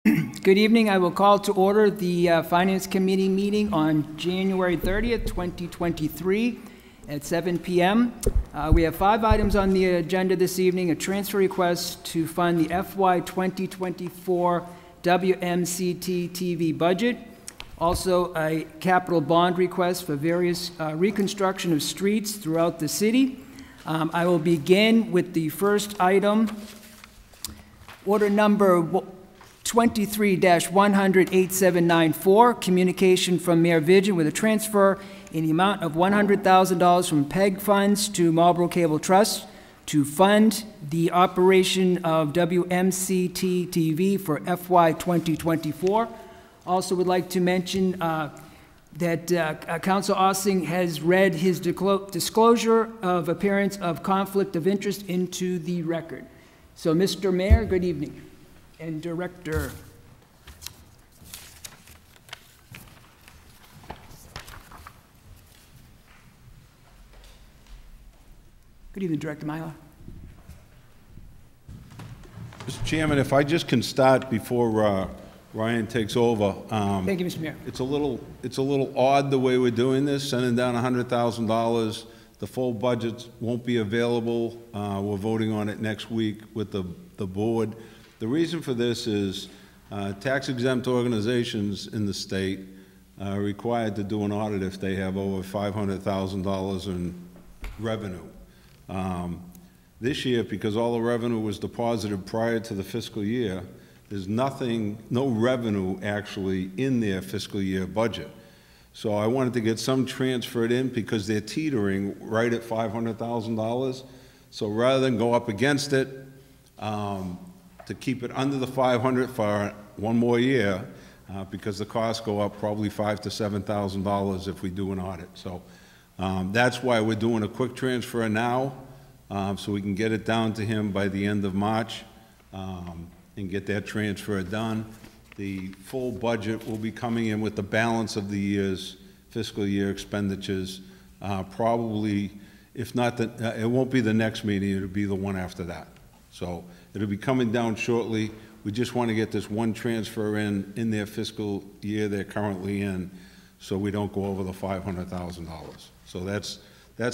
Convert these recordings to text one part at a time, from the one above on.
Good evening. I will call to order the Finance Committee meeting on January 30th, 2023 at 7 p.m. We have 5 items on the agenda this evening: a transfer request to fund the FY 2024 WMCT-TV budget, also a capital bond request for various reconstruction of streets throughout the city. I will begin with the first item, order number 23-100-8794, communication from Mayor Vigil with a transfer in the amount of $100,000 from PEG funds to Marlborough Cable Trust to fund the operation of WMCT-TV for FY 2024. Also would like to mention that Council Ossing has read his disclosure of appearance of conflict of interest into the record. So, Mr. Mayor, good evening. And Director. Good evening, Director Myler. Mr. Chairman, if I just can start before Ryan takes over. Thank you, Mr. Mayor. It's a little odd the way we're doing this, sending down $100,000. The full budget won't be available. We're voting on it next week with the board. The reason for this is tax-exempt organizations in the state are required to do an audit if they have over $500,000 in revenue. This year, because all the revenue was deposited prior to the fiscal year, there's no revenue actually in their fiscal year budget. So I wanted to get some transferred in because they're teetering right at $500,000. So rather than go up against it, to keep it under the 500 for one more year, because the costs go up probably $5,000 to $7,000 if we do an audit. So that's why we're doing a quick transfer now, so we can get it down to him by the end of March and get that transfer done. The full budget will be coming in with the balance of the year's fiscal year expenditures. Probably, if not, it won't be the next meeting, it'll be the one after that. So it'll be coming down shortly. We just want to get this one transfer in their fiscal year they're currently in, so we don't go over the $500,000. So that's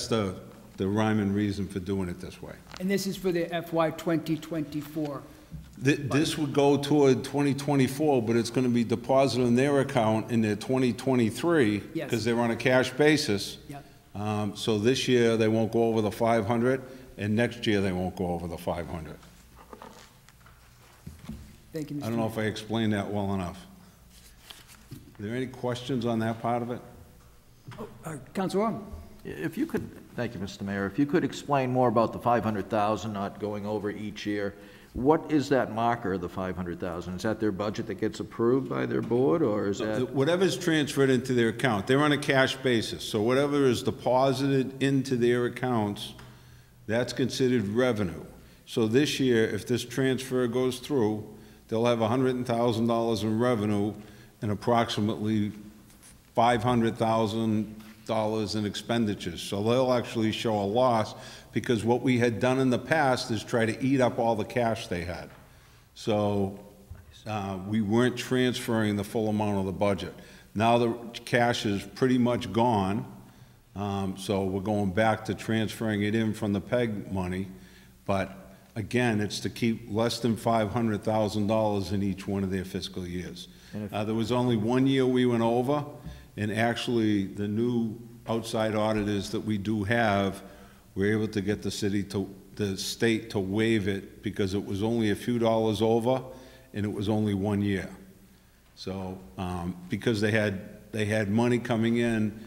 the rhyme and reason for doing it this way. And this is for the FY 2024. This would go toward 2024, but it's going to be deposited in their account in their 2023 because they're on a cash basis. Yep. So this year they won't go over the 500, and next year they won't go over the 500. Thank you, Mr. I don't know if I explained that well enough. Are there any questions on that part of it? Councilor Orr. If you could, thank you, Mr. Mayor. If you could explain more about the 500,000 not going over each year. What is that marker, the 500,000? Is that their budget that gets approved by their board, or is that? Whatever's transferred into their account. They're on a cash basis, so whatever is deposited into their accounts, that's considered revenue. So this year, if this transfer goes through, they'll have $100,000 in revenue and approximately $500,000 in expenditures. So they'll actually show a loss, because what we had done in the past is try to eat up all the cash they had. So we weren't transferring the full amount of the budget. Now the cash is pretty much gone, so we're going back to transferring it in from the PEG money. But again, it's to keep less than $500,000 in each one of their fiscal years. There was only one year we went over, and actually the new outside auditors that we do have, we're able to get the state to waive it because it was only a few dollars over, and it was only 1 year. So because they had money coming in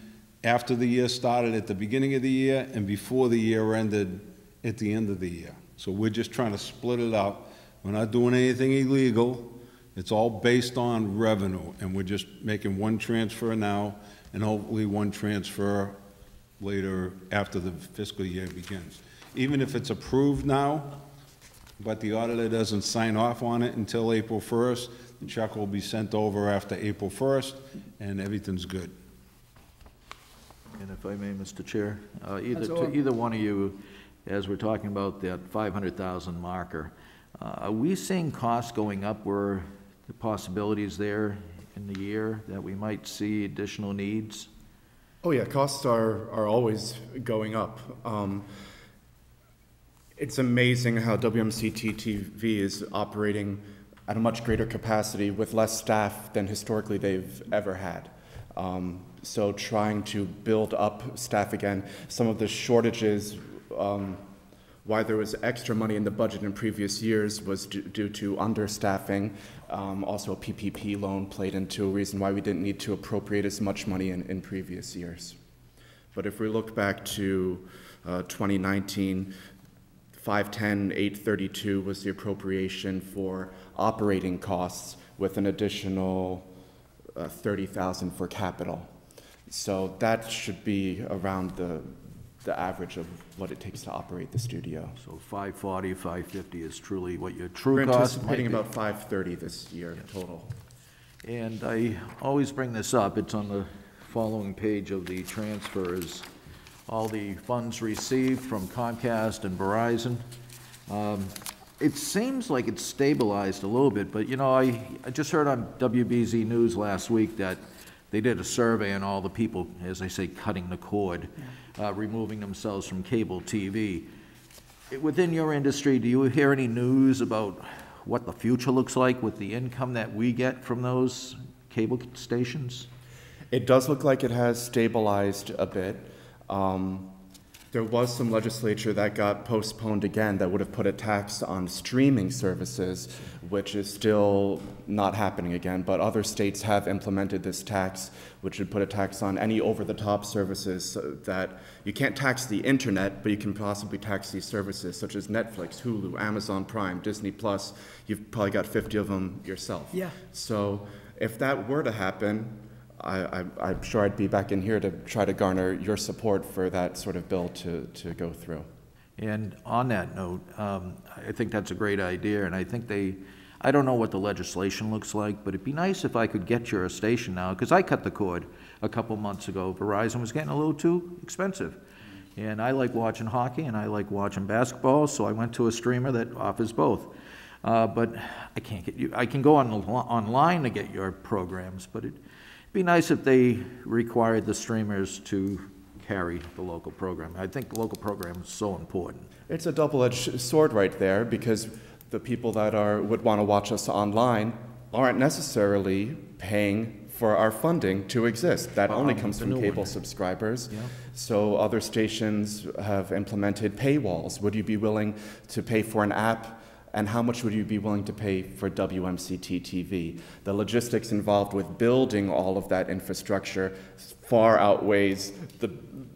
after the year started at the beginning of the year and before the year ended at the end of the year. So we're just trying to split it up. We're not doing anything illegal. It's all based on revenue, and we're just making one transfer now and hopefully one transfer later after the fiscal year begins. Even if it's approved now, but the auditor doesn't sign off on it until April 1st, the check will be sent over after April 1st, and everything's good. And if I may, Mr. Chair, either one of you, as we're talking about that 500,000 marker, are we seeing costs going up where the possibilities there in the year that we might see additional needs? Oh yeah, costs are always going up. It's amazing how WMCT-TV is operating at a much greater capacity with less staff than historically they've ever had. So trying to build up staff again, some of the shortages, why there was extra money in the budget in previous years was due to understaffing. Also a PPP loan played into a reason why we didn't need to appropriate as much money in previous years. But if we look back to 2019, 510, 832 was the appropriation for operating costs with an additional 30,000 for capital. So that should be around the average of what it takes to operate the studio. So 540, 550 is truly what your true We're cost might be. anticipating about 530 this year total. And I always bring this up, it's on the following page of the transfers, all the funds received from Comcast and Verizon. It seems like it's stabilized a little bit, but you know, I just heard on WBZ News last week that they did a survey on all the people, as they say, cutting the cord, removing themselves from cable TV. Within your industry, do you hear any news about what the future looks like with the income that we get from those cable stations? It does look like it has stabilized a bit. There was some legislature that got postponed again that would have put a tax on streaming services, which is still not happening again, but other states have implemented this tax, which would put a tax on any over-the-top services so that you can't tax the internet, but you can possibly tax these services such as Netflix, Hulu, Amazon Prime, Disney Plus. You've probably got 50 of them yourself. Yeah. So if that were to happen, I'm sure I'd be back in here to try to garner your support for that sort of bill to go through. And on that note, I think that's a great idea, and I think I don't know what the legislation looks like, but it'd be nice if I could get your station now, because I cut the cord a couple months ago. Verizon was getting a little too expensive. And I like watching hockey and I like watching basketball, so I went to a streamer that offers both. But I can't get you, I can go online to get your programs, but it'd be nice if they required the streamers to carry the local program. I think the local program is so important. It's a double-edged sword right there, because the people that would want to watch us online aren't necessarily paying for our funding to exist. That only comes from cable subscribers. Yeah. So other stations have implemented paywalls. Would you be willing to pay for an app? And how much would you be willing to pay for WMCT-TV? The logistics involved with building all of that infrastructure far outweighs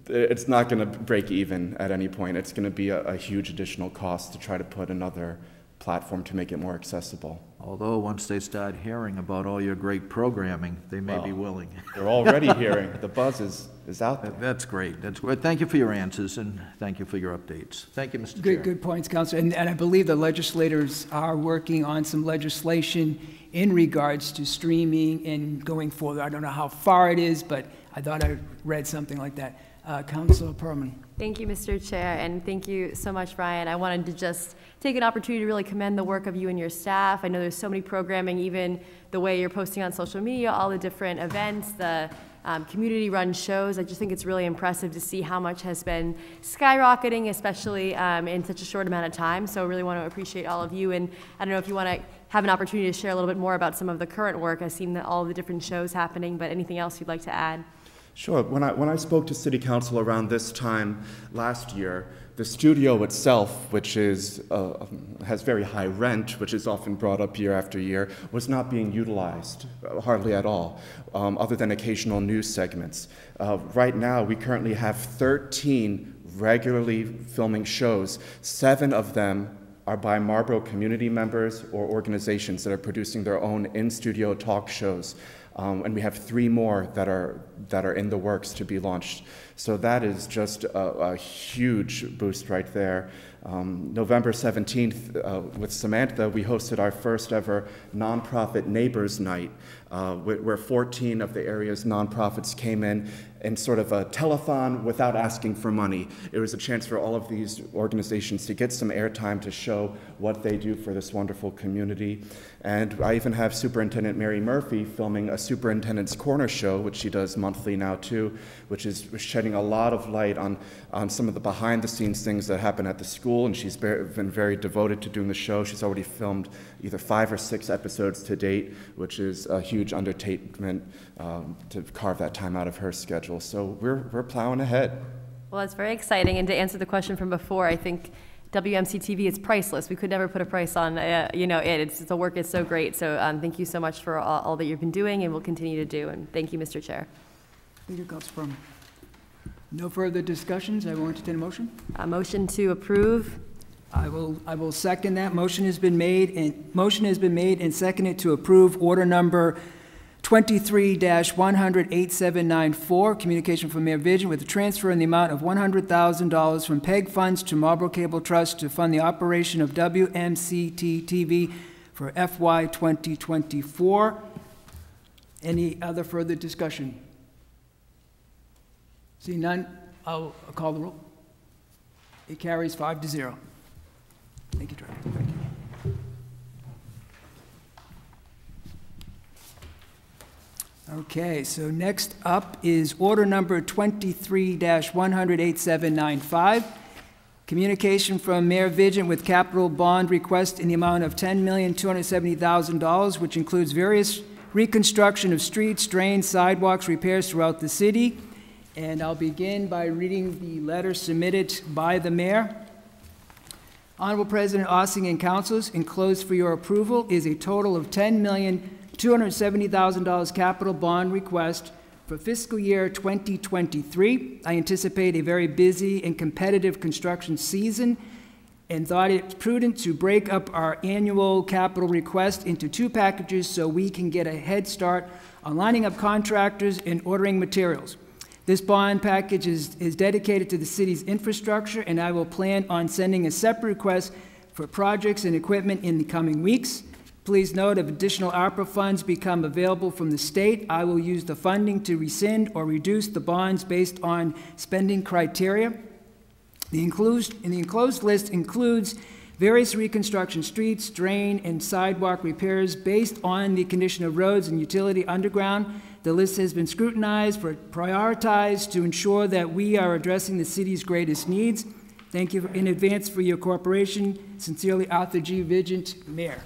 it's not going to break even at any point. It's going to be a huge additional cost to try to put another platform to make it more accessible. Although once they start hearing about all your great programming, they may be willing. They're already hearing. The buzz is out there. That's great. That's great. Thank you for your answers, and thank you for your updates. Thank you, Mr. Chair. Good points, Councilor. And I believe the legislators are working on some legislation in regards to streaming and going forward. I don't know how far it is, but I thought I read something like that. Councilor Perlman. Thank you, Mr. Chair, and thank you so much, Ryan. I wanted to just take an opportunity to really commend the work of you and your staff. I know there's so many programming, even the way you're posting on social media, all the different events, the community-run shows. I just think it's really impressive to see how much has been skyrocketing, especially in such a short amount of time. So I really want to appreciate all of you. And I don't know if you want to have an opportunity to share a little bit more about some of the current work. I've seen all the different shows happening, but anything else you'd like to add? Sure. When I spoke to City Council around this time last year, the studio itself, which has very high rent, which is often brought up year after year, was not being utilized hardly at all, other than occasional news segments. Right now, we currently have 13 regularly filming shows. 7 of them are by Marlborough community members or organizations that are producing their own in-studio talk shows. And we have 3 more that are in the works to be launched. So that is just a huge boost right there. November 17th, with Samantha, we hosted our first ever nonprofit Neighbors Night, where 14 of the area's nonprofits came in in sort of a telethon without asking for money. It was a chance for all of these organizations to get some airtime to show what they do for this wonderful community. And I even have Superintendent Mary Murphy filming a Superintendent's Corner show, which she does monthly now too, which is shedding a lot of light on some of the behind-the-scenes things that happen at the school, and she's been very devoted to doing the show. She's already filmed either 5 or 6 episodes to date, which is a huge undertaking to carve that time out of her schedule. So we're plowing ahead. Well, it's very exciting, and to answer the question from before, I think WMCT-TV is priceless. We could never put a price on the work is so great. So thank you so much for all that you've been doing and will continue to do, and thank you, Mr. Chair. Thank you, Councilor. No further discussions. I will entertain a motion. A motion to approve. I will second that. Motion has been made and seconded to approve order number 23-100-8794, communication from Mayor Vision with a transfer in the amount of $100,000 from PEG funds to Marlborough Cable Trust to fund the operation of WMCT-TV for FY 2024. Any other further discussion? Seeing none, I'll call the roll. It carries 5-0. Thank you, Director. Thank you. Okay, so next up is order number 23-100-8795, communication from Mayor Vigent with capital bond request in the amount of $10,270,000, which includes various reconstruction of streets, drains, sidewalks, repairs throughout the city. And I'll begin by reading the letter submitted by the mayor. Honorable President Ossing and councilors, enclosed for your approval is a total of $10,270,000 capital bond request for fiscal year 2023. I anticipate a very busy and competitive construction season and thought it prudent to break up our annual capital request into 2 packages so we can get a head start on lining up contractors and ordering materials. This bond package is dedicated to the city's infrastructure, and I will plan on sending a separate request for projects and equipment in the coming weeks. Please note, if additional ARPA funds become available from the state, I will use the funding to rescind or reduce the bonds based on spending criteria. The enclosed list includes various reconstruction streets, drain, and sidewalk repairs based on the condition of roads and utility underground. The list has been scrutinized, prioritized to ensure that we are addressing the city's greatest needs. Thank you in advance for your cooperation. Sincerely, Arthur G. Vigent, Mayor.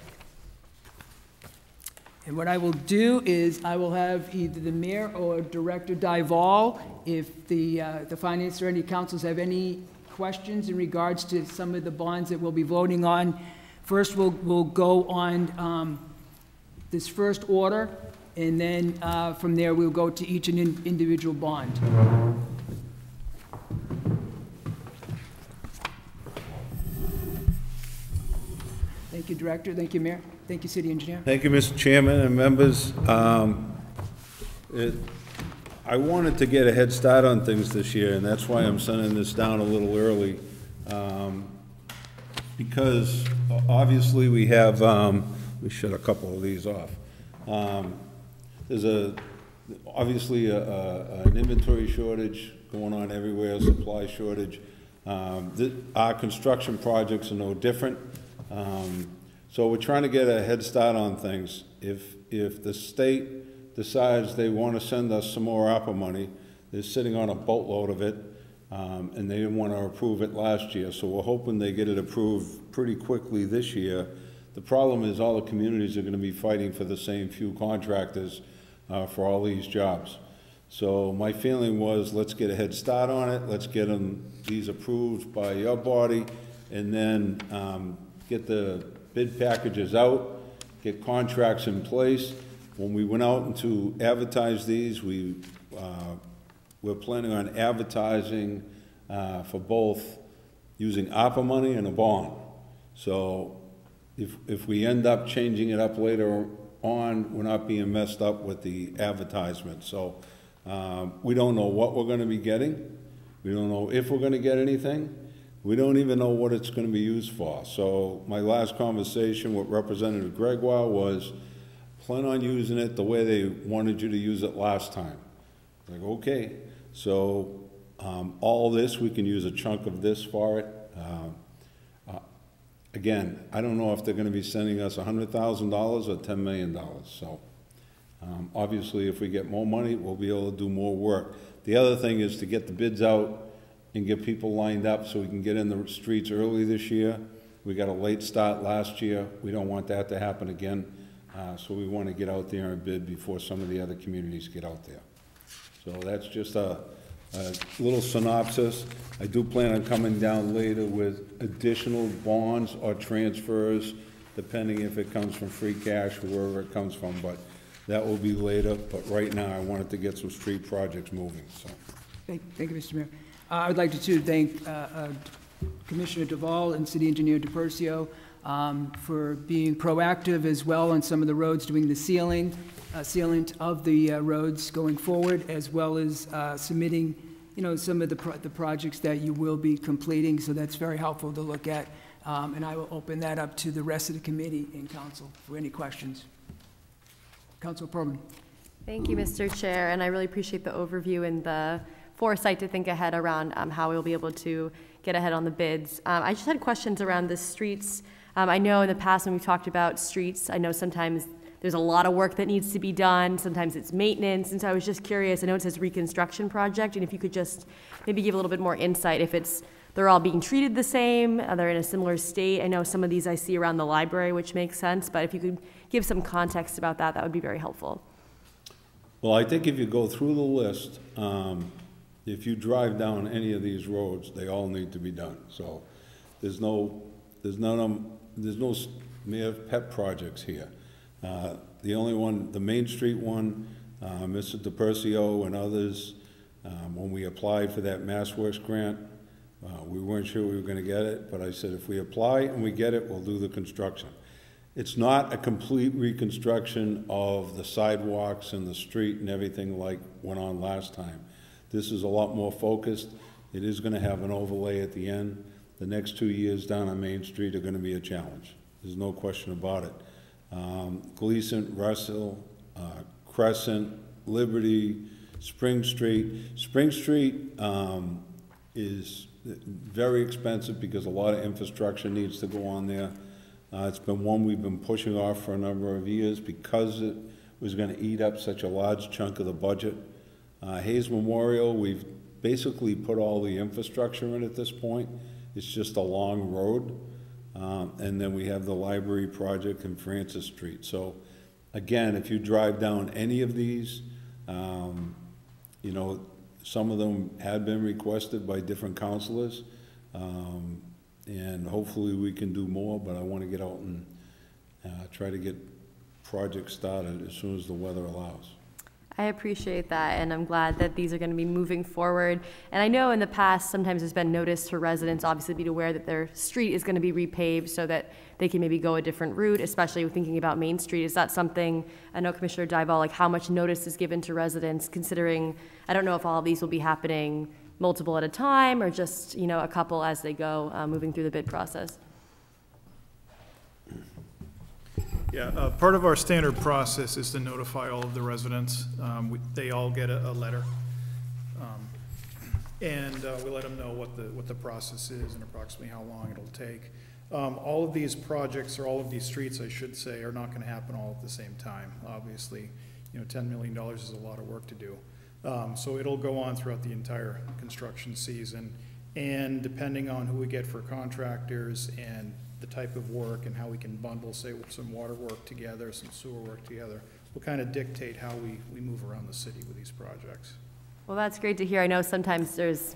And what I will do is I will have either the mayor or Director Dival, if the finance or any councils have any questions in regards to some of the bonds that we'll be voting on. First, we'll go on this first order, and then from there we'll go to each individual bond. Thank you, Director. Thank you, Mayor. Thank you, City Engineer. Thank you, Mr. Chairman and members. I wanted to get a head start on things this year, and that's why I'm sending this down a little early. Because obviously we have, we shut a couple of these off. There's obviously an inventory shortage going on everywhere, supply shortage. Our construction projects are no different. So we're trying to get a head start on things. If the state decides they want to send us some more ARPA money, they're sitting on a boatload of it, and they didn't want to approve it last year. So we're hoping they get it approved pretty quickly this year. The problem is all the communities are going to be fighting for the same few contractors for all these jobs. So my feeling was, let's get a head start on it. Let's get these approved by your body, and then get the bid packages out, get contracts in place. When we went out to advertise these, we're planning on advertising for both using ARPA money and a bond. So if we end up changing it up later on, we're not being messed up with the advertisement. So we don't know what we're going to be getting. We don't know if we're going to get anything. We don't even know what it's going to be used for. So my last conversation with Representative Gregoire was, plan on using it the way they wanted you to use it last time. Like, okay. So all this, we can use a chunk of this for it. Again, I don't know if they're gonna be sending us $100,000 or $10 million, so obviously if we get more money, we'll be able to do more work. The other thing is to get the bids out and get people lined up so we can get in the streets early this year. We got a late start last year. We don't want that to happen again, so we want to get out there and bid before some of the other communities get out there. So that's just a little synopsis. I do plan on coming down later with additional bonds or transfers, depending if it comes from free cash or wherever it comes from, but that will be later. But right now, I wanted to get some street projects moving, so. Thank you, Mr. Mayor. I would like to too thank Commissioner Duvall and City Engineer DePercio for being proactive as well on some of the roads, doing the sealant of the roads going forward, as well as submitting, some of the projects that you will be completing. So that's very helpful to look at. And I will open that up to the rest of the committee and council for any questions. Council Perlman. Thank you, Mr. Chair, and I really appreciate the overview and the foresight to think ahead around how we'll be able to get ahead on the bids. I just had questions around the streets. I know in the past when we've talked about streets, I know sometimes there's a lot of work that needs to be done. Sometimes it's maintenance. And so I was just curious, I know it says reconstruction project, and if you could just maybe give a little bit more insight if they're all being treated the same, they're in a similar state. I know some of these I see around the library, which makes sense, but if you could give some context about that, that would be very helpful. Well, I think if you go through the list, if you drive down any of these roads, they all need to be done. So there's no mere pet projects here. The only one, the Main Street one, Mr. DePercio and others, when we applied for that MassWorks grant, we weren't sure we were going to get it, but I said if we apply and we get it, we'll do the construction. It's not a complete reconstruction of the sidewalks and the street and everything like went on last time. This is a lot more focused. It is going to have an overlay at the end. The next 2 years down on Main Street are going to be a challenge. There's no question about it. Gleason, Russell, Crescent, Liberty, Spring Street. Spring Street is very expensive because a lot of infrastructure needs to go on there. It's been one we've been pushing off for a number of years because it was going to eat up such a large chunk of the budget. Hayes Memorial, we've basically put all the infrastructure in at this point. It's just a long road. And then we have the library project in Francis Street. So again, if you drive down any of these, some of them had been requested by different councilors. And hopefully we can do more, but I want to get out and try to get projects started as soon as the weather allows. I appreciate that, and I'm glad that these are going to be moving forward. And I know in the past, sometimes there's been notice to residents, obviously be aware that their street is going to be repaved so that they can maybe go a different route, especially with thinking about Main Street. Is that something, I know Commissioner Duvall, like how much notice is given to residents, considering, I don't know if all of these will be happening multiple at a time or just, a couple as they go, moving through the bid process? Yeah, part of our standard process is to notify all of the residents. They all get a letter, and we let them know what the process is and approximately how long it'll take. All of these projects, or all of these streets, I should say, are not going to happen all at the same time. Obviously, $10 million is a lot of work to do. So it'll go on throughout the entire construction season, and depending on who we get for contractors and the type of work and how we can bundle, say, some water work together, some sewer work together, will kind of dictate how we move around the city with these projects. Well, that's great to hear. I know sometimes there's,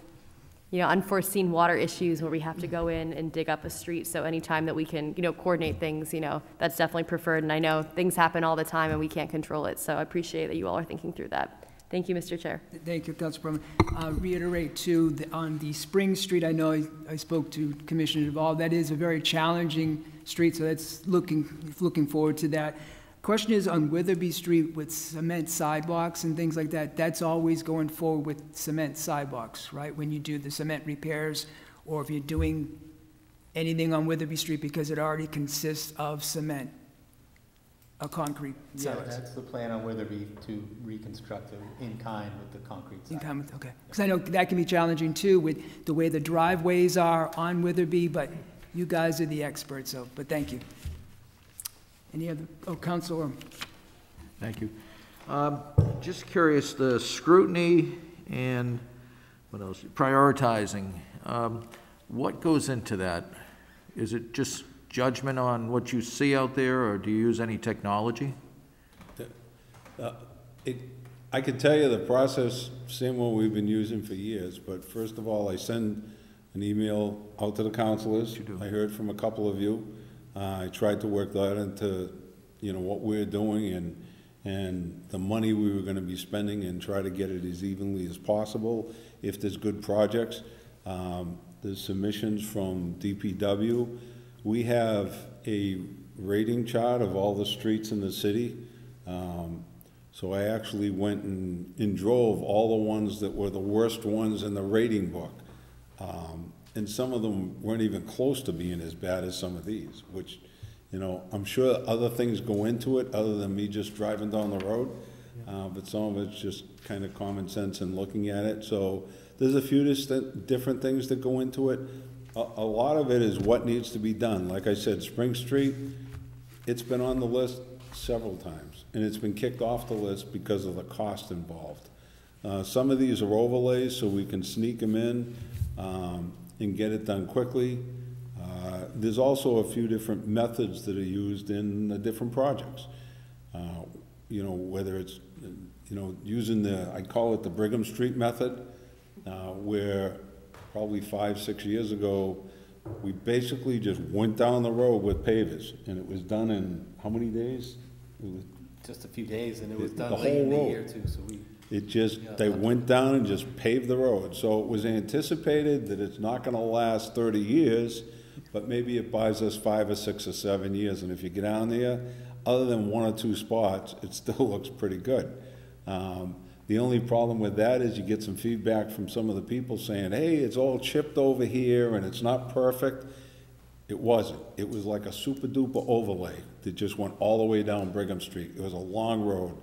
unforeseen water issues where we have to go in and dig up a street. So anytime that we can, coordinate things, that's definitely preferred. And I know things happen all the time and we can't control it. So I appreciate that you all are thinking through that. Thank you, Mr. Chair. Thank you, Councilor Perlman. Reiterate too, on the Spring Street, I know I spoke to Commissioner Duvall. That is a very challenging street, so that's looking forward to that. Question is on Witherby Street with cement sidewalks and things like that. That's always going forward with cement sidewalks, right? When you do the cement repairs, or if you're doing anything on Witherby Street because it already consists of cement. a concrete Yeah, site. that's the plan on Witherby, to reconstruct it in kind with the concrete In side. common, okay. Because I know that can be challenging too with the way the driveways are on Witherby, but you guys are the experts, so, but thank you. Any other, Councilor? Thank you. Just curious, the scrutiny and, what else, prioritizing, what goes into that? Is it just judgment on what you see out there, or do you use any technology? I can tell you the process, same one we've been using for years, but first of all, I send an email out to the councilors. You do. I heard from a couple of you. I tried to work that into, what we're doing and the money we were gonna be spending, and try to get it as evenly as possible. If there's good projects, there's submissions from DPW. We have a rating chart of all the streets in the city. So I actually went and drove all the ones that were the worst ones in the rating book. And some of them weren't even close to being as bad as some of these, which, I'm sure other things go into it other than me just driving down the road. But some of it's just kind of common sense and looking at it. So there's a few different things that go into it. A lot of it is what needs to be done. Like I said, Spring Street, it's been on the list several times, and it's been kicked off the list because of the cost involved. Some of these are overlays, so we can sneak them in and get it done quickly. There's also a few different methods that are used in the different projects. Whether it's, using I call it the Brigham Street method, where probably 5-6 years ago, we basically just went down the road with pavers, and it was done in how many days? It was Just a few days, and it was the done whole late in the road. year too, so we. They went down and just paved the road. So it was anticipated that it's not gonna last 30 years, but maybe it buys us 5 or 6 or 7 years. And if you get down there, other than 1 or 2 spots, it still looks pretty good. The only problem with that is you get some feedback from some of the people saying, hey, it's all chipped over here and it's not perfect. It wasn't. It was like a super duper overlay that just went all the way down Brigham Street. It was a long road.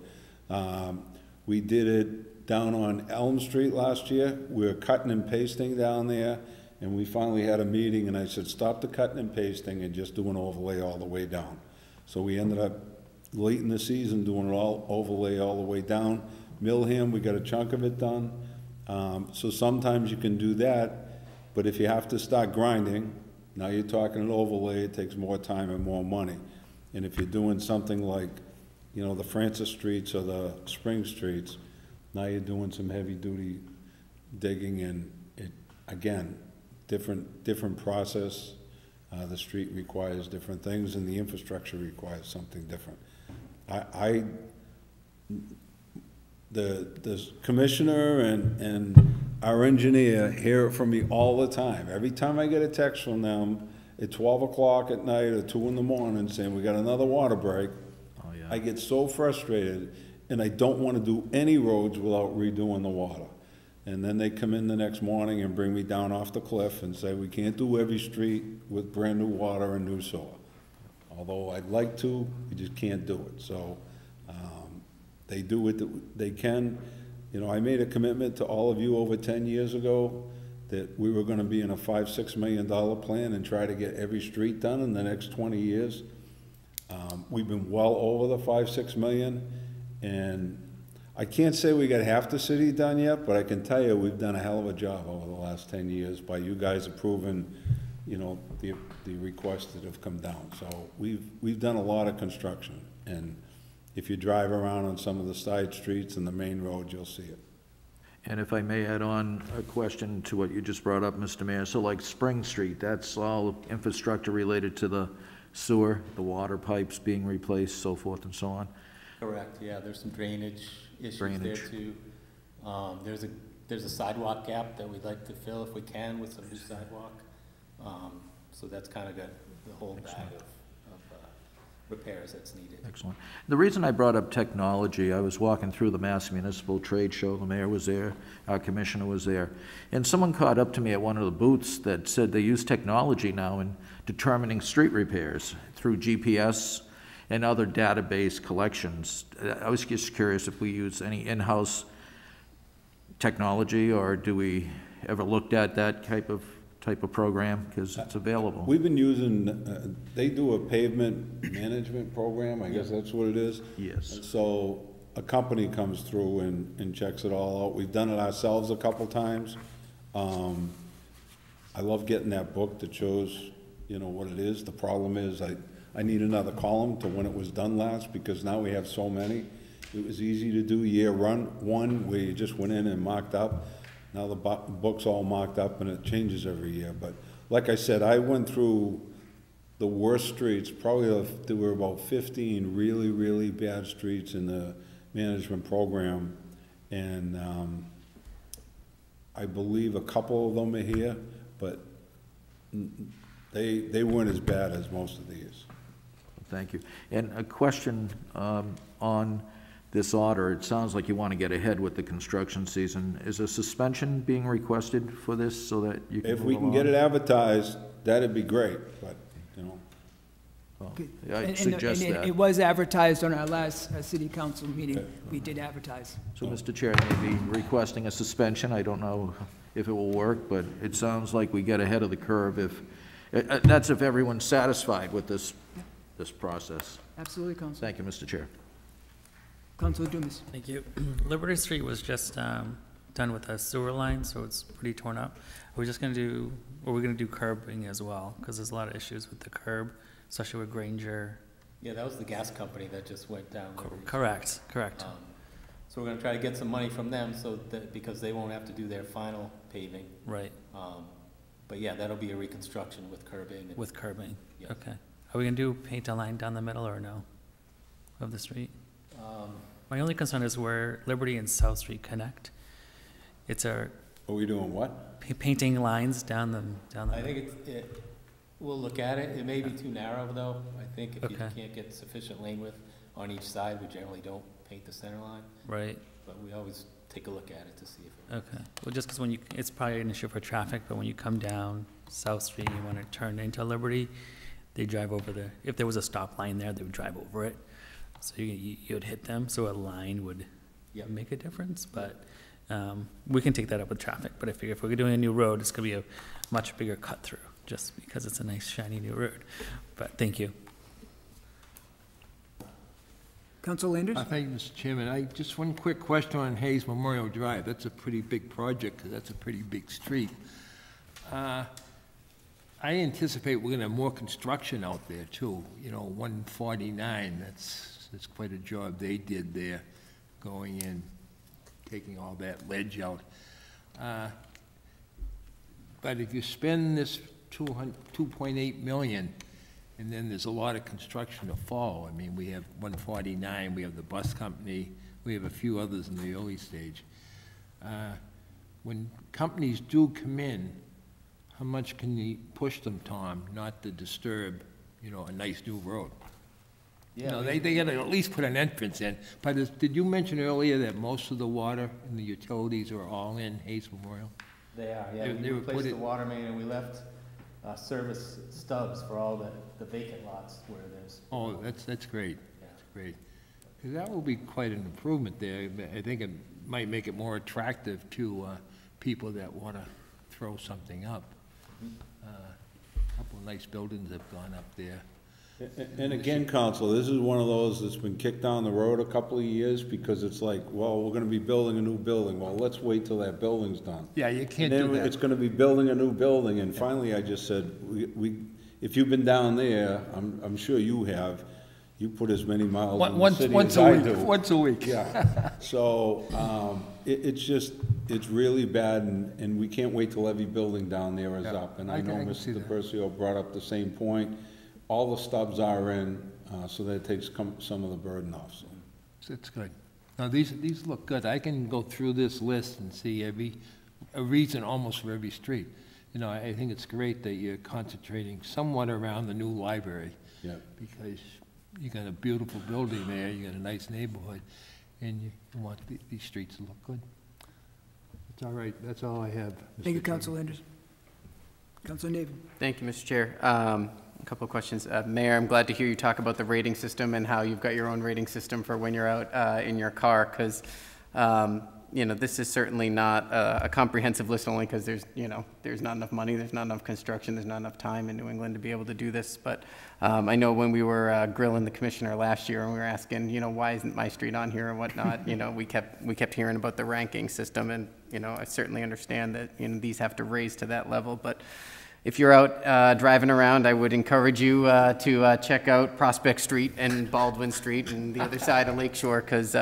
We did it down on Elm Street last year. We were cutting and pasting down there, and we finally had a meeting, and I said, stop the cutting and pasting and just do an overlay all the way down. So we ended up late in the season doing it all overlay all the way down. Millham, we got a chunk of it done. So sometimes you can do that, but if you have to start grinding, now you're talking an overlay, it takes more time and more money. And if you're doing something like, the Francis Streets or the Spring Streets, now you're doing some heavy-duty digging, and again, different process. The street requires different things, and the infrastructure requires something different. The commissioner and our engineer hear it from me all the time. Every time I get a text from them at 12 o'clock at night or 2 in the morning saying, we got another water break, I get so frustrated, and I don't want to do any roads without redoing the water. And then they come in the next morning and bring me down off the cliff and say, we can't do every street with brand new water and new sewer. Although I'd like to, we just can't do it. So they do what they can. I made a commitment to all of you over 10 years ago that we were going to be in a $5-6 million plan and try to get every street done in the next 20 years. We've been well over the $5-6 million, and I can't say we got half the city done yet, but I can tell you we've done a hell of a job over the last 10 years by you guys approving, the requests that have come down. So we've done a lot of construction, and if you drive around on some of the side streets and the main road, you'll see it. And if I may add on a question to what you just brought up, Mr. Mayor, so like Spring Street, that's all infrastructure related to the sewer, the water pipes being replaced, so forth and so on? Correct, yeah, there's some drainage issues there too. There's a sidewalk gap that we'd like to fill if we can with some new sidewalk. So that's kind of got the whole bag of repairs that's needed. Excellent. The reason I brought up technology, I was walking through the Mass Municipal Trade Show, the mayor was there, our commissioner was there, and someone caught up to me at one of the booths that said they use technology now in determining street repairs through GPS, and other database collections. I was just curious if we use any in-house technology, or do we ever looked at that type of program, because it's available? We've been using, they do a pavement management program, I guess that's what it is. Yes. And so a company comes through and checks it all out. We've done it ourselves a couple times. I love getting that book that shows, you know, what it is. The problem is I need another column to when it was done last, because now we have so many. It was easy to do year one where you just went in and marked up. Now the book's all marked up and it changes every year. But like I said, I went through the worst streets. Probably there were about 15 really, really bad streets in the management program. And I believe a couple of them are here, but they weren't as bad as most of these. Thank you. And a question on this order. It sounds like you want to get ahead with the construction season. Is a suspension being requested for this so that you can If we can get it advertised, that'd be great, but, you know. Well, And- I and- suggest and that. it was advertised on our last city council meeting. We did advertise. So, Mr. Chair, I may be requesting a suspension. I don't know if it will work, but it sounds like we get ahead of the curve if, that's if everyone's satisfied with this process. Absolutely, Council. Thank you, Mr. Chair. Councilor Dumas. Thank you. Liberty Street was just done with a sewer line, so it's pretty torn up. We're going to do curbing as well, because there's a lot of issues with the curb, especially with Granger. Yeah, that was the gas company that just went down. Correct. So we're gonna try to get some money from them so that, because they won't have to do their final paving. Right, But yeah, that'll be a reconstruction with curbing. with curbing. Yes. Okay. Are we going to do paint a line down the middle or no of the street? My only concern is where Liberty and South Street connect. Are we doing what? Painting lines down the I think we'll look at it. It may be too narrow though. I think if you Okay. can't get sufficient lane width on each side, we generally don't paint the center line. Right. But we always take a look at it to see if it. Okay, well, just because it's probably an issue for traffic, but when you come down South Street, you want to turn into Liberty, they drive over if there was a stop line there, they would drive over it. So you'd hit them, so a line would Yep. make a difference, but we can take that up with traffic. But if we're doing a new road, it's going to be a much bigger cut through, just because it's a nice shiny new road. But thank you. Councilor Landers. Thank you, Mr. Chairman. Just one quick question on Hayes Memorial Drive. That's a pretty big project, because that's a pretty big street. I anticipate we're going to have more construction out there, too. You know, 149, that's quite a job they did there, going in, taking all that ledge out. But if you spend this $2.8 million, and then there's a lot of construction to follow. I mean, we have 149, we have the bus company, we have a few others in the early stage. When companies do come in, how much can you push them, Tom, not to disturb, you know, a nice new road? You know, they gotta at least put an entrance in. But did you mention earlier that most of the water and the utilities are all in Hayes Memorial? They are, yeah. They We would put replaced it- the water main and we left service stubs for all the vacant lots where there's. Oh, that's great, Yeah. that's great. Because that will be quite an improvement there. I think it might make it more attractive to people that want to throw something up. A couple of nice buildings have gone up there. And again, Council, this is one of those that's been kicked down the road a couple of years, because it's like, well, we're gonna be building a new building. Well, let's wait till that building's done. Yeah, you can't And do then that. it's gonna be building a new building, and finally I just said, if you've been down there, I'm sure you have, you put as many miles in the city as I do. Once a week. Yeah, so, it's really bad, and we can't wait till every building down there is Yeah, up. And I I know can see Mr. that. Percio brought up the same point. All the stubs are in, so that takes some of the burden off, so. It's good. Now, these look good. I can go through this list and see a reason almost for every street. You know, I think it's great that you're concentrating somewhat around the new library. Yeah. Because you got a beautiful building there, you got a nice neighborhood, and you want these streets to look good. It's all right. That's all I have, Mr. Thank you, Chairman. Councilor Landers. Councilor Navin. Thank you, Mr. Chair. A couple of questions. Mayor, I'm glad to hear you talk about the rating system and how you've got your own rating system for when you're out in your car, because you know, this is certainly not a comprehensive list, only because there's not enough money, there's not enough construction, there's not enough time in New England to be able to do this. But I know when we were grilling the commissioner last year and we were asking, why isn't my street on here and whatnot, we kept hearing about the ranking system, and I certainly understand that these have to raise to that level. But if you're out driving around, I would encourage you to check out Prospect Street and Baldwin Street and the other side of Lakeshore, because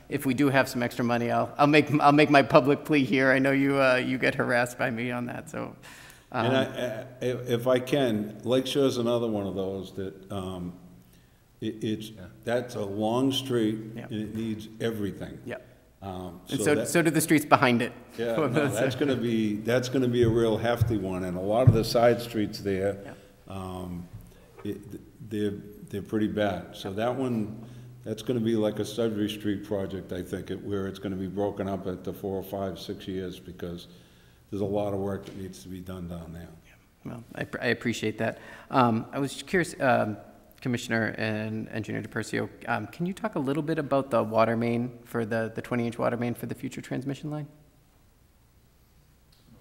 if we do have some extra money, I'll make my public plea here. I know you get harassed by me on that, so. And if I can, Lakeshore's another one of those that that's a long street, Yep. and it needs everything. Yep. And so do the streets behind it. Yeah, no, that's going to be a real hefty one, and a lot of the side streets there, they're pretty bad. So that one, that's going to be like a Sudbury Street project, I think, where it's going to be broken up into 4 or 5, 6 years, because there's a lot of work that needs to be done down there. Well, I appreciate that. I was curious, Commissioner and Engineer DePercio, can you talk a little bit about the water main, for the 20-inch water main for the future transmission line?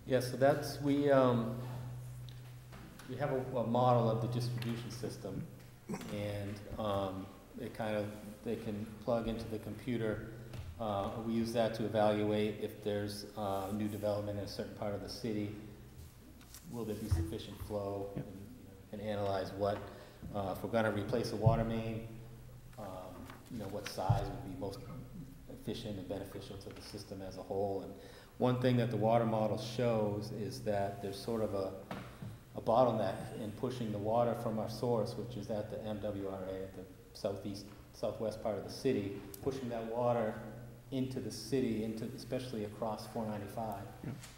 Yeah, so that's, we have a model of the distribution system, and they can plug into the computer. We use that to evaluate if there's new development in a certain part of the city. Will there be sufficient flow? Yep. And analyze what, if we're going to replace a water main, what size would be most efficient and beneficial to the system as a whole. And one thing that the water model shows is that there's sort of a bottleneck in pushing the water from our source, which is at the MWRA at the southwest part of the city, pushing that water into the city, especially across 495,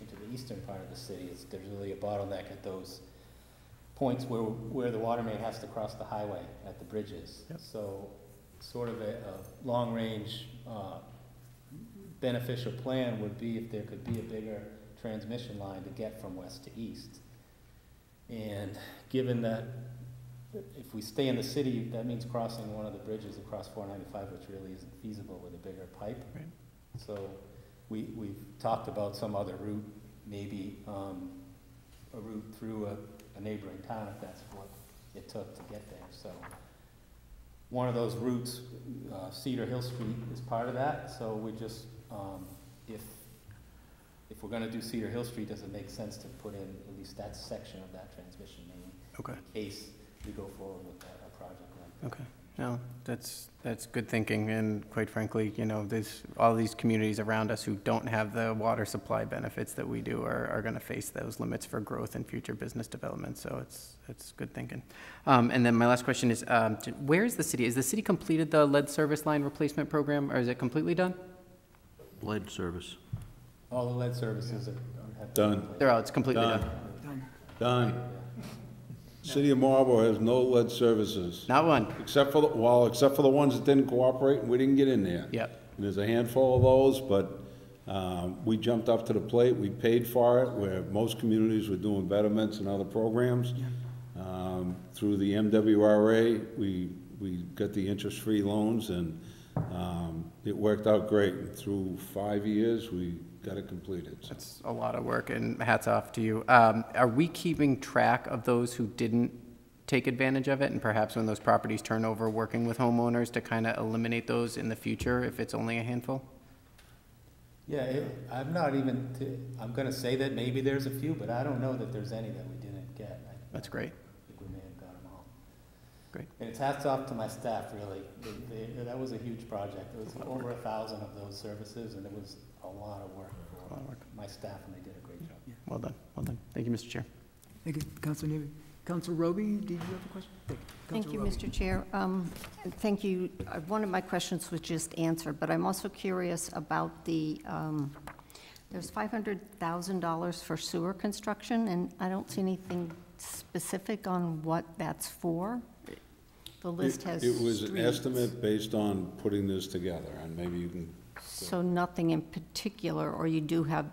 into the eastern part of the city. There's really a bottleneck at those points where the water main has to cross the highway at the bridges. Yep. So sort of a long-range beneficial plan would be if there could be a bigger transmission line to get from west to east. And given that if we stay in the city, that means crossing one of the bridges across 495, which really isn't feasible with a bigger pipe. Right. So we've talked about some other route, maybe a route through a neighboring town, if that's what it took to get there. So one of those routes, Cedar Hill Street, is part of that. So we just, if we're going to do Cedar Hill Street, does it make sense to put in at least that section of that transmission main, okay, in case we go forward with a project like that? Okay. No, that's good thinking, and quite frankly, there's all these communities around us who don't have the water supply benefits that we do are going to face those limits for growth and future business development. So it's good thinking. And then my last question is, where is the city? Is the city completed the lead service line replacement program, or is it completely done? Lead service. All the lead services have Done. They're out. It's completely done. Done. City of Marlborough has no lead services. Not one. Except for the ones that didn't cooperate, and we didn't get in there. Yep. And there's a handful of those, but we jumped up to the plate. We paid for it, where most communities were doing betterments and other programs. Through the MWRA, we got the interest-free loans, and it worked out great. And through 5 years, we got it completed. So. That's a lot of work, and hats off to you. Are we keeping track of those who didn't take advantage of it, and perhaps when those properties turn over, working with homeowners to kind of eliminate those in the future if it's only a handful? Yeah, I'm going to say that maybe there's a few, but I don't know that there's any that we didn't get. That's great. I think we may have got them all. Great. And it's hats off to my staff, really. That was a huge project. There was over 1,000 of those services, and it was a lot of work for my staff, and they did a great job. Yeah. Well done. Well done. Thank you, Mr. Chair. Thank you, Councilor Navy. Councilor Roby, did you have a question? Thank you, Mr. Chair. Thank you. One of my questions was just answered, but I'm also curious about the, there's $500,000 for sewer construction, and I don't see anything specific on what that's for. The list has It was streets. an estimate based on putting this together, and maybe you can... So nothing in particular, or you do have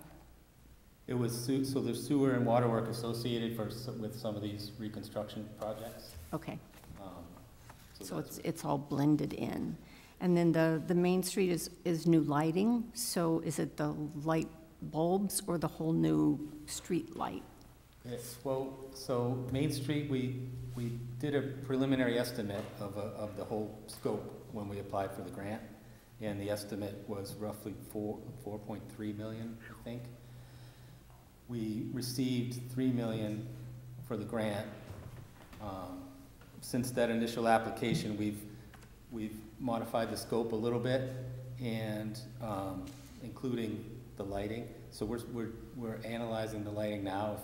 It was, so there's sewer and water work associated with some of these reconstruction projects. Okay, so that's- it's all blended in. And then the Main Street is new lighting, so is it the light bulbs or the whole new street light? Yes, well, so Main Street, we did a preliminary estimate of the whole scope when we applied for the grant, and the estimate was roughly 4.3 million, I think. We received 3 million for the grant. Since that initial application, we've modified the scope a little bit, and including the lighting. So we're analyzing the lighting now,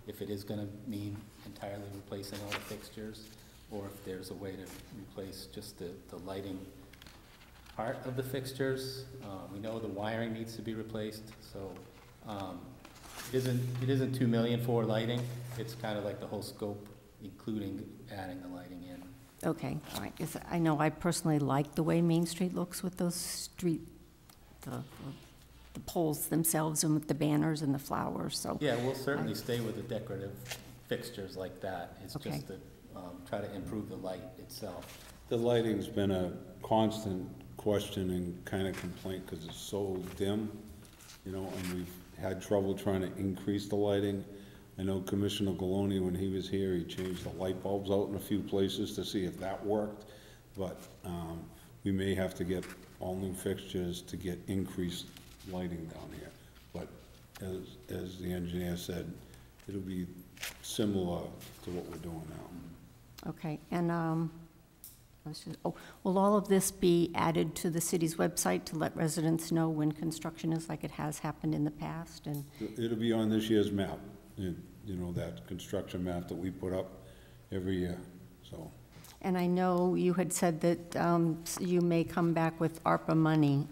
if it is going to mean entirely replacing all the fixtures, or if there's a way to replace just the lighting part of the fixtures. We know the wiring needs to be replaced, so it isn't 2 million for lighting. It's kind of like the whole scope, including adding the lighting in. Okay, all right, 'cause I know I personally like the way Main Street looks with those the poles themselves and with the banners and the flowers, so. Yeah, we'll certainly stay with the decorative fixtures like that. It's Okay. just to try to improve the light itself. The lighting's been a constant question and kind of complaint because it's so dim, you know, and we've had trouble trying to increase the lighting. I know Commissioner Galoni, when he was here, he changed the light bulbs out in a few places to see if that worked, but we may have to get all new fixtures to get increased lighting down here. But as the engineer said, it'll be similar to what we're doing now. Okay, and will all of this be added to the city's website to let residents know when construction is, like it has happened in the past? And It'll be on this year's map, you know, that construction map that we put up every year, so. And I know you had said that you may come back with ARPA money.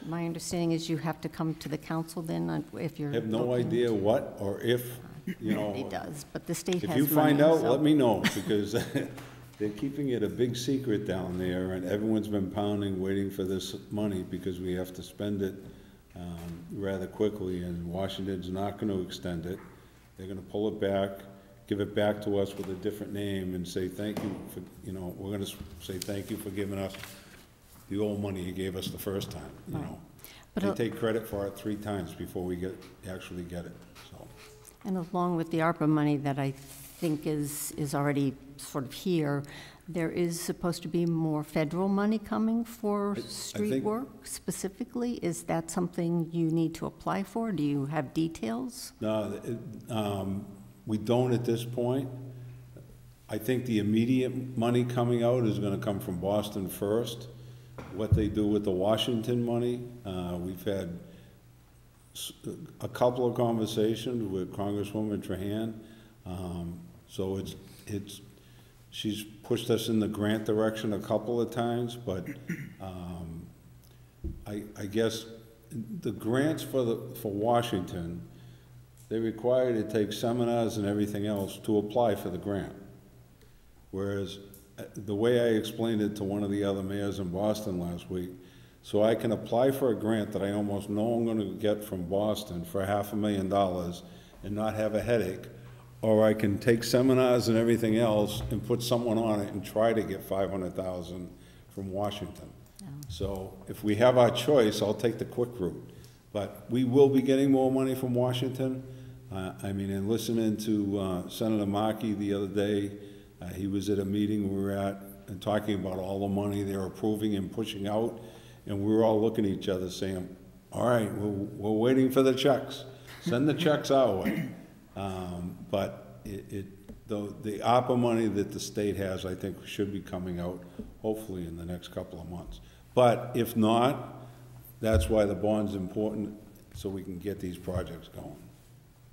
My understanding is you have to come to the council then if you're I have no looking- idea what or if, you know. It does, but the state has If money. you find out, so- let me know, because they're keeping it a big secret down there, and everyone's been pounding, waiting for this money, because we have to spend it rather quickly, and Washington's not gonna extend it. They're gonna pull it back, give it back to us with a different name, and say thank you for, you know, we're gonna say thank you for giving us the old money you gave us the first time, you Right. know. But They take credit for it 3 times before we actually get it, so. And along with the ARPA money that I think is already sort of here, there is supposed to be more federal money coming for street think- work specifically. Is that something you need to apply for? Do you have details? No, we don't at this point. I think the immediate money coming out is gonna come from Boston first. What they do with the Washington money, we've had a couple of conversations with Congresswoman Trahan. So she's pushed us in the grant direction a couple of times, but I guess the grants for Washington, they require you to take seminars and everything else to apply for the grant. Whereas the way I explained it to one of the other mayors in Boston last week, so I can apply for a grant that I almost know I'm gonna get from Boston for $500,000 and not have a headache, or I can take seminars and everything else and put someone on it and try to get 500,000 from Washington. So if we have our choice, I'll take the quick route. But we will be getting more money from Washington. I mean, and listening to Senator Markey the other day, he was at a meeting we were at and talking about all the money they're approving and pushing out, and we were all looking at each other saying, all right, we're waiting for the checks. Send the checks our way. But the ARPA money that the state has, I think, should be coming out hopefully in the next couple of months. But if not, that's why the bond's important, so we can get these projects going,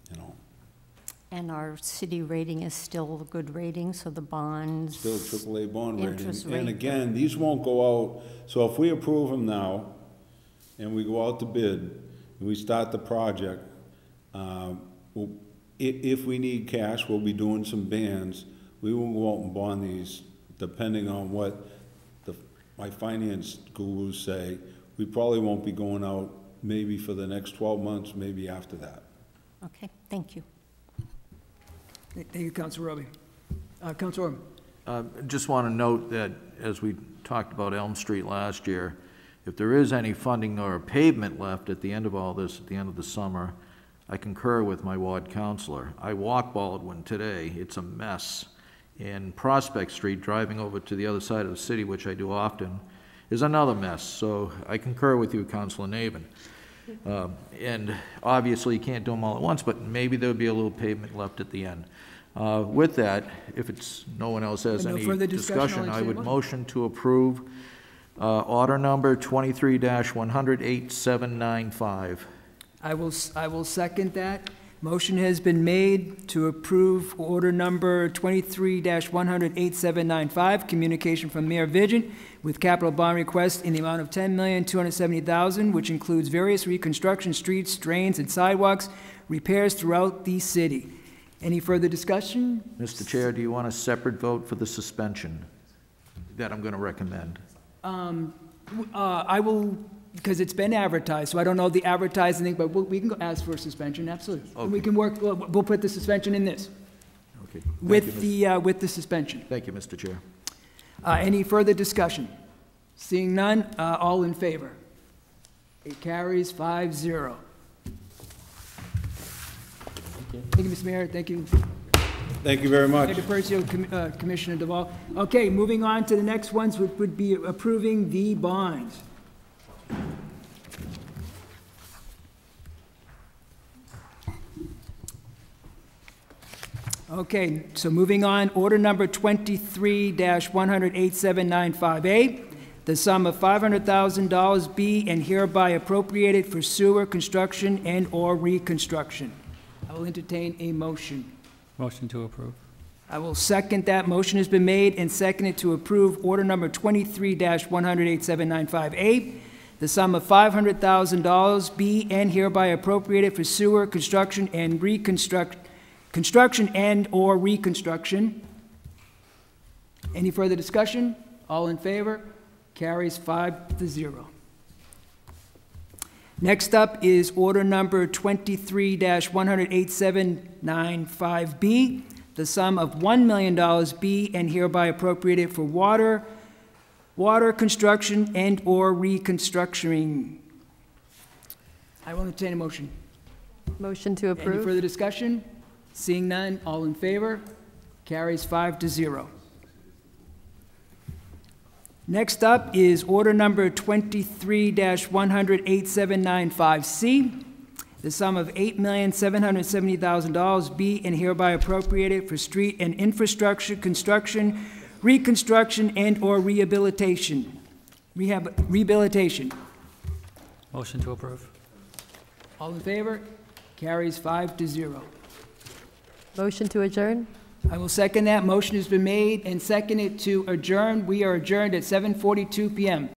you know. And our city rating is still a good rating, so the bonds. Still AAA bond rating. Interest And rate. again, these won't go out, so if we approve them now, and we go out to bid, and we start the project, if we need cash, we'll be doing some bands. We won't go out and bond these, depending on what my finance gurus say. We probably won't be going out maybe for the next 12 months, maybe after that. Okay, thank you. Thank you, Councilor Roby. Councilor Orban. Just want to note that, as we talked about Elm Street last year, if there is any funding or pavement left at the end of all this, at the end of the summer, I concur with my ward councilor. I walk Baldwin today. It's a mess. And Prospect Street, driving over to the other side of the city, which I do often, is another mess. So I concur with you, Councilor Navin. And obviously, you can't do them all at once, but maybe there'll be a little pavement left at the end. With that, if it's, no one else has No any further discussion, discussion, I'll I would entertain a motion to approve order number 23-100-8795. I will second that. Motion has been made to approve order number 23-100-8795, communication from Mayor Vigent with capital bond request in the amount of $10,270,000, which includes various reconstruction, streets, drains, and sidewalks, repairs throughout the city. Any further discussion? Mr. Chair, do you want a separate vote for the suspension that I'm going to recommend? I will, because it's been advertised, so I don't know the advertising thing, but we can go ask for a suspension, absolutely. And we Okay. can work, we'll put the suspension in this, Okay. with the suspension. Thank you, Mr. Chair. Any further discussion? Seeing none, all in favor? It carries 5-0. Thank you, Mr. Mayor, thank you. Thank you very much. Mayor DePercio, Commissioner Duval. Okay, moving on to the next ones would be approving the bonds. Okay, so moving on, order number 23-100-8795A, the sum of $500,000 be and hereby appropriated for sewer construction and/or reconstruction. I will entertain a motion. Motion to approve. I will second that. Motion has been made and seconded to approve order number 23-100-8795A, the sum of $500,000 be and hereby appropriated for sewer construction and construction and/or reconstruction. Any further discussion? All in favor? Carries 5-0. Next up is order number 23-100-8795B, the sum of $1 million be and hereby appropriated for water construction and/or reconstructing. I will entertain a motion. Motion to Any approve? further discussion? Seeing none, all in favor? Carries 5-0. Next up is order number 23-100-8795C, the sum of $8,770,000 be and hereby appropriated for street and infrastructure construction, reconstruction, and/or rehabilitation. Rehabilitation. Motion to approve. All in favor? Carries 5-0. Motion to adjourn? I will second that. Motion has been made and seconded to adjourn. We are adjourned at 7:42 PM.